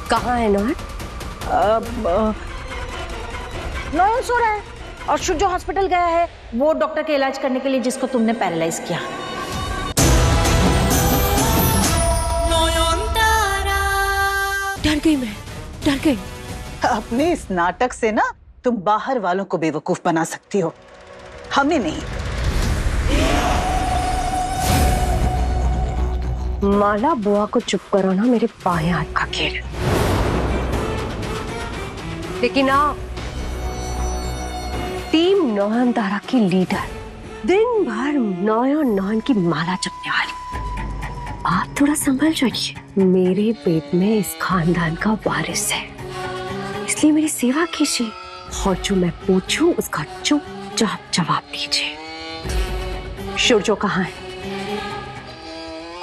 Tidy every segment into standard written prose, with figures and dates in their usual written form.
कहाँ है non? Non सो रहा है और जो हॉस्पिटल गया है वो डॉक्टर के इलाज करने के लिए जिसको तुमने पैरालाइज किया। डर गई मैं, डर गई। अपने इस नाटक से ना तुम बाहर वालों को बेवकूफ बना सकती हो, हमें नहीं। माला बुआ को चुप कराना मेरे बाएं हाथ का खेल है, लेकिन आप टीम नौन तारा की लीडर, दिन भर नौन की माला जपने वाली, आप थोड़ा संभल जाइए। मेरे पेट में इस खानदान का वारिस है, इसलिए मेरी सेवा कीजिए और जो मैं पूछूं उसका चुपचाप जवाब दीजिए। शुरजो कहाँ है?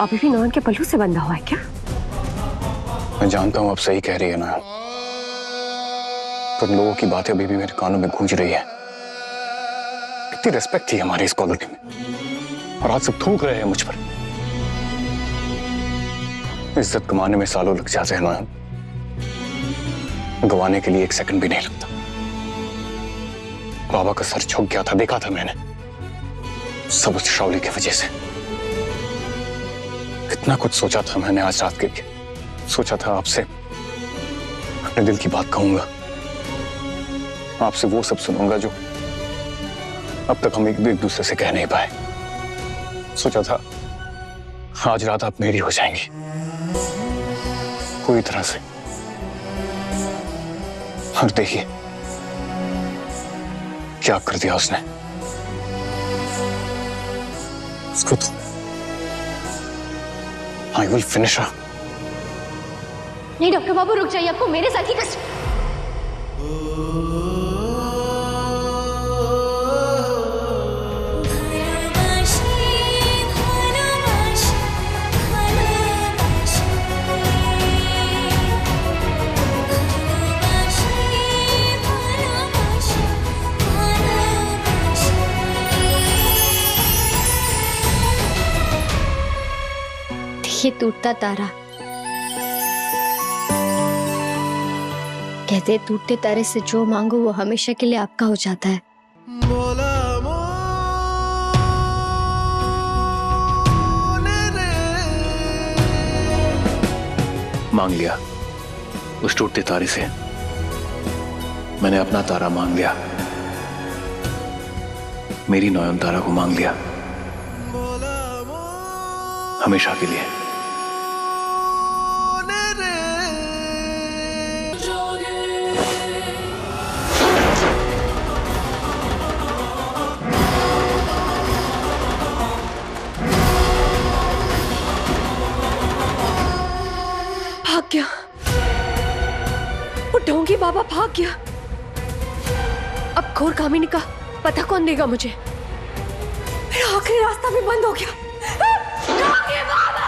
अभी भी नौन के पल्लू से बंधा हुआ है क्या? मैं जानता हूँ आप सही कह रही है ना, पर लोगों की बातें अभी भी मेरे कानों में गूंज रही है। कितनी रिस्पेक्ट थी हमारी इस कॉलोनी में और आज सब थूक रहे हैं मुझ पर। इज्जत कमाने में सालों लग जाते हैं ना, गंवाने के लिए एक सेकंड भी नहीं लगता। बाबा का सर झुक गया था, देखा था मैंने, सब उस शावली की वजह से। कितना कुछ सोचा था मैंने आज रात के लिए। सोचा था आपसे अपने दिल की बात कहूंगा, आपसे वो सब सुनूंगा जो अब तक हम एक दूसरे से कह नहीं पाए। सोचा था आज रात आप मेरी हो जाएंगी पूरी तरह से, और देखिए क्या कर दिया उसने। उसको तो I will finish her. नहीं डॉक्टर बाबू रुक जाइए, आपको मेरे साथ ही कष्ट। ये टूटता तारा, कहते टूटते तारे से जो मांगो वो हमेशा के लिए आपका हो जाता है। मांग लिया उस टूटते तारे से, मैंने अपना तारा मांग लिया, मेरी नयन तारा को मांग लिया हमेशा के लिए। भाग गया वो ढोंगी बाबा, भाग गया। अब घोर कामिनी का पता कौन देगा मुझे? मेरा आखिरी रास्ता भी बंद हो गया। ढोंगी बाबा!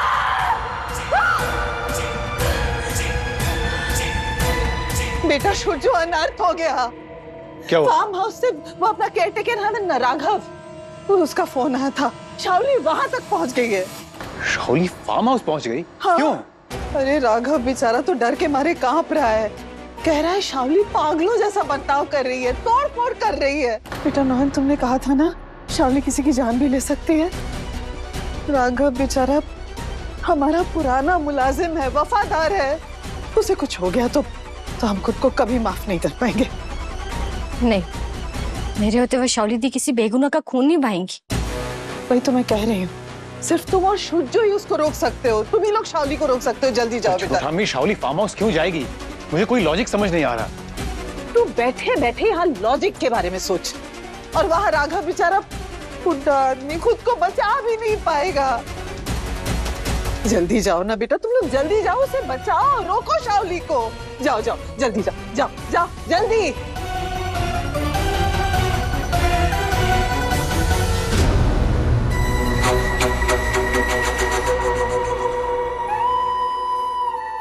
बेटा शुरजो अनर्थ हो गया। क्या हुआ? फार्म हाउस से वो अपना केयरटेकर है ना राघव, उसका फोन आया था, शावली वहां तक पहुंच गई है। शावली फार्म हाउस पहुंच गई? हाँ। क्यों? अरे राघव बेचारा तो डर के मारे कांप रहा है, कह रहा है शावली पागलों जैसा बर्ताव कर रही है, तोड़ फोड़ कर रही है। बेटा नौन तुमने कहा था ना शावली किसी की जान भी ले सकती है। राघव बेचारा हमारा पुराना मुलाजिम है, वफादार है, उसे कुछ हो गया तो हम खुद को कभी माफ नहीं कर पाएंगे। नहीं, मेरे होते हुए शावली दी किसी बेगुनाह का खून नहीं बहाएंगी। वही तो मैं कह रही हूँ, सिर्फ तुम और शुरजो ही उसको रोक सकते हो, तुम ही लोग शावली को रोक सकते हो। जल्दी जाओ बेटा। मम्मी शावली फार्म हाउस क्यों जाएगी? मुझे कोई लॉजिक समझ नहीं आ रहा। तू बैठे बैठे यहाँ लॉजिक के बारे में सोच, और वहाँ राघव बेचारा बुढ़ा आदमी खुद को बचा भी नहीं पाएगा। जल्दी जाओ ना बेटा, तुम लोग जल्दी जाओ, उसे बचाओ, रोको शावली को। जाओ जाओ जल्दी जाओ, जाओ जाओ जल्दी।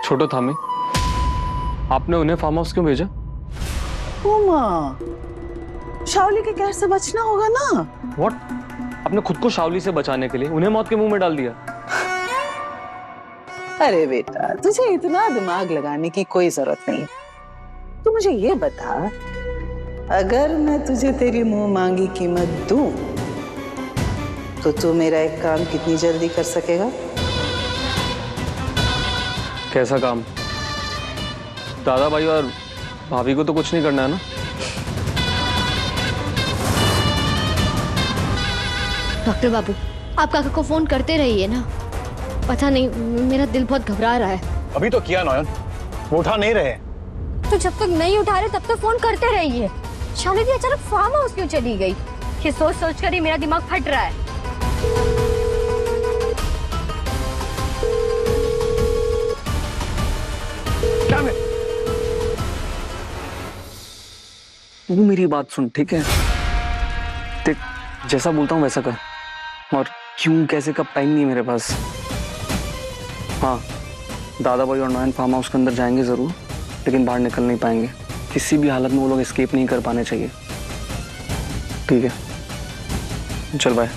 छोटो थामी, आपने उन्हें फार्म हाउस क्यों भेजा? उमा, शावली के कहर से बचना होगा ना। What? आपने खुद को शावली से बचाने के लिए उन्हें मौत के मुंह में डाल दिया। अरे बेटा, तुझे इतना दिमाग लगाने की कोई जरूरत नहीं है। तू मुझे ये बता, अगर मैं तुझे तेरी मुंह मांगी कीमत दूं तो तू मेरा एक काम कितनी जल्दी कर सकेगा? कैसा काम? दादा भाई और भाभी को तो कुछ नहीं करना है ना? डॉक्टर बाबू, आप काका को फोन करते रहिए ना। पता नहीं, मेरा दिल बहुत घबरा रहा है। अभी तो किया नयन, वो उठा नहीं रहे। तो जब तक नहीं उठा रहे तब तक फोन करते रहिए। शालिनी अचानक फार्म हाउस क्यों चली गई? ये सोच सोच कर ही मेरा दिमाग फट रहा है। क्या मैं? तू मेरी बात सुन, ठीक है? देख, जैसा बोलता हूँ वैसा कर। और क्यों, कैसे, कब, टाइम नहीं है मेरे पास। हाँ, दादा भाई और नयन फार्म हाउस के अंदर जाएंगे जरूर, लेकिन बाहर निकल नहीं पाएंगे। किसी भी हालत में वो लोग एस्केप नहीं कर पाने चाहिए। ठीक है, चल बाय।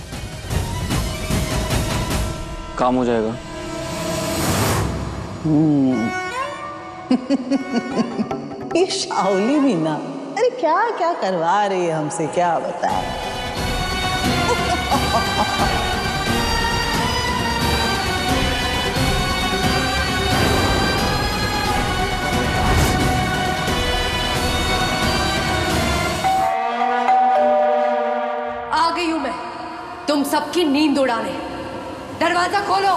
काम हो जाएगा। ये शाओली भी ना, अरे क्या क्या करवा रही है हमसे, क्या बता। आ गई हूं मैं तुम सबकी नींद उड़ाने। दरवाजा खोलो।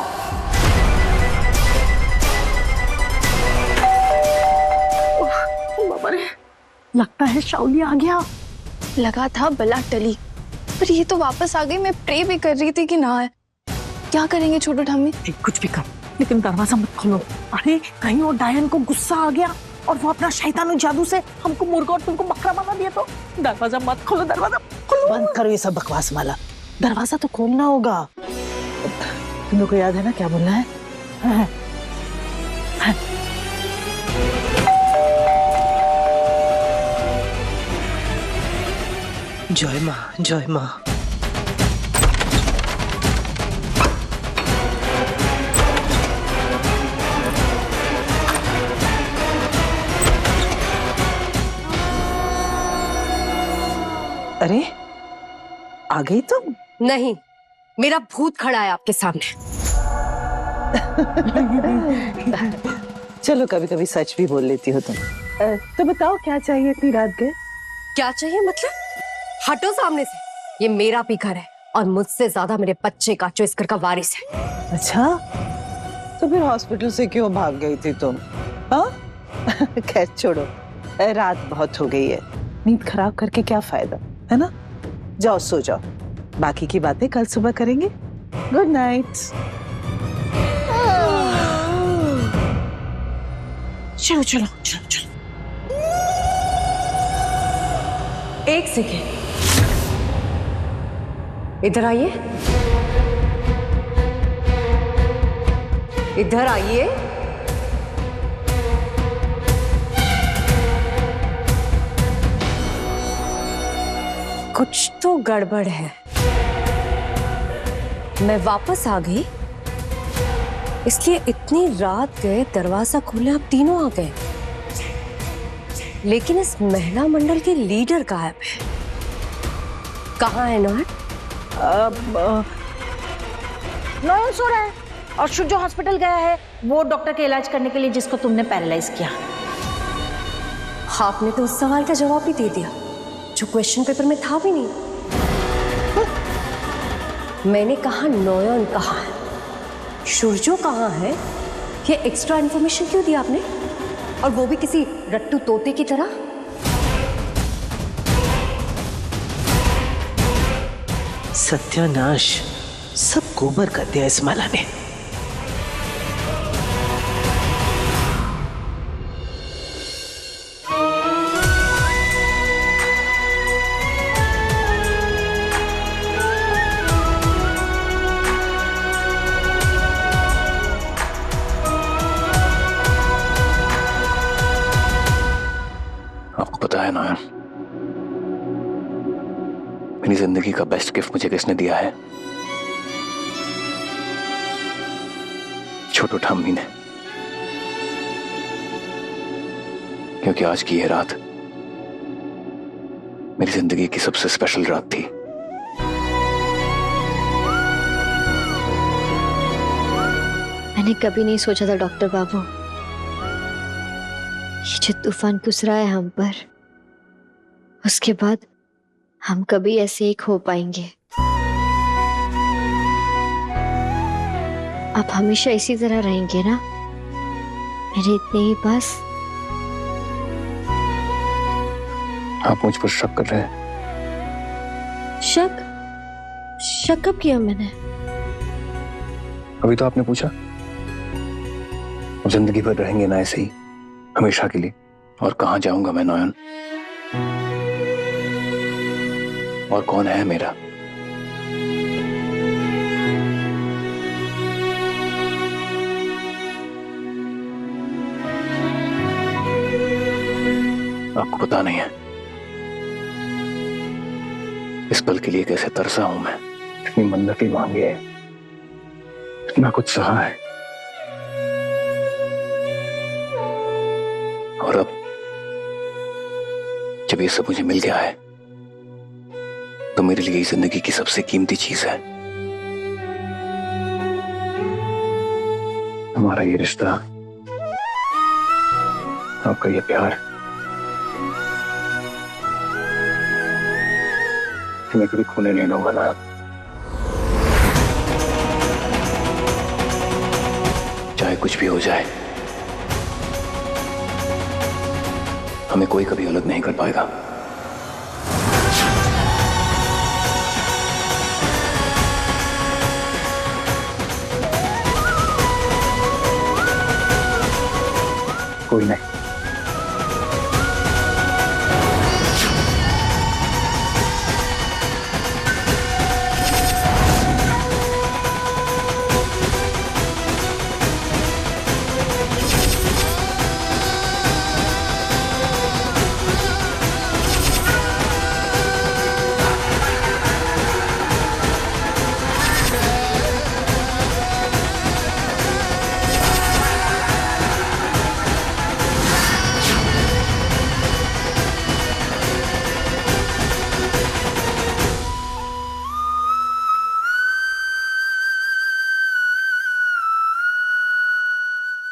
बाबा रे, लगता है शाओली आ गया। लगा था बला टली, पर ये तो वापस आ गई। मैं प्रे भी कर रही थी कि ना आए। क्या करेंगे छोटू ठामी? कुछ भी कर, लेकिन दरवाजा मत खोलो। अरे कहीं वो डायन को गुस्सा आ गया और वो अपना शैतानी जादू से हमको मुर्गा और तुमको बकरा बना दिया तो। दरवाजा मत खोलो, दरवाजा खोलो। बंद करो ये सब बकवास वाला, दरवाजा तो खोलना होगा। तुम लोग को याद है ना क्या बोलना है? हाँ। हाँ। जय माँ, जय माँ। अरे आ गई तुम? नहीं, मेरा भूत खड़ा है आपके सामने। चलो कभी कभी सच भी बोल लेती हो तुम। तो बताओ क्या चाहिए इतनी रात गए? क्या चाहिए मतलब? हटो सामने से। ये मेरा भी घर है और मुझसे ज्यादा मेरे बच्चे का जो इस घर का वारिस है। अच्छा, तो फिर हॉस्पिटल से क्यों भाग गई थी तुम? हाँ? खैर छोड़ो, रात बहुत हो गई है, नींद खराब करके क्या फायदा, है ना? जाओ सो जाओ, बाकी की बातें कल सुबह करेंगे। Good night. चलो चलो चलो चलो। एक सेकेंड, इधर आइए। इधर आइए। कुछ तो गड़बड़ है। मैं वापस आ गई, इसलिए इतनी रात गए, दरवाजा खोले, आप तीनों आ गए, लेकिन इस महिला मंडल के लीडर गायब है। कहाँ है नयन? नयन सो रहा है और शुजो हॉस्पिटल गया है, वो डॉक्टर के इलाज करने के लिए जिसको तुमने पैरालाइज किया। आपने तो उस सवाल का जवाब भी दे दिया जो क्वेश्चन पेपर में था भी नहीं। मैंने कहा नयन कहाँ है, शुरजो कहाँ है, ये एक्स्ट्रा इन्फॉर्मेशन क्यों दिया आपने, और वो भी किसी रट्टू तोते की तरह? सत्यानाश, सब गोबर कर दिया इस माला ने। आपको पता है नयन, मेरी जिंदगी का बेस्ट गिफ्ट मुझे किसने दिया है? छोटू ठाम्मी ने। क्योंकि आज की यह रात मेरी जिंदगी की सबसे स्पेशल रात थी। मैंने कभी नहीं सोचा था डॉक्टर बाबू, ये जो तूफान गुजरा है हम पर, उसके बाद हम कभी ऐसे एक हो पाएंगे। आप हमेशा इसी तरह रहेंगे ना मेरे इतने ही पास? आप मुझ पर शक कर रहे हैं? शक? शक कब किया मैंने? अभी तो आपने पूछा। अब जिंदगी भर रहेंगे ना ऐसे ही, हमेशा के लिए? और कहां जाऊंगा मैं नयन? और कौन है मेरा? आपको पता नहीं है इस पल के लिए कैसे तरसा हूं मैं। इतनी मन्नतें मांगी है, इतना कुछ सहा है, और अब जब ये सब मुझे मिल गया है तो मेरे लिए जिंदगी की सबसे कीमती चीज है हमारा ये रिश्ता, आपका ये प्यार। मैं कभी खोने नहीं दूंगा ना। चाहे कुछ भी हो जाए, हमें कोई कभी अलग नहीं कर पाएगा। कोई नहीं।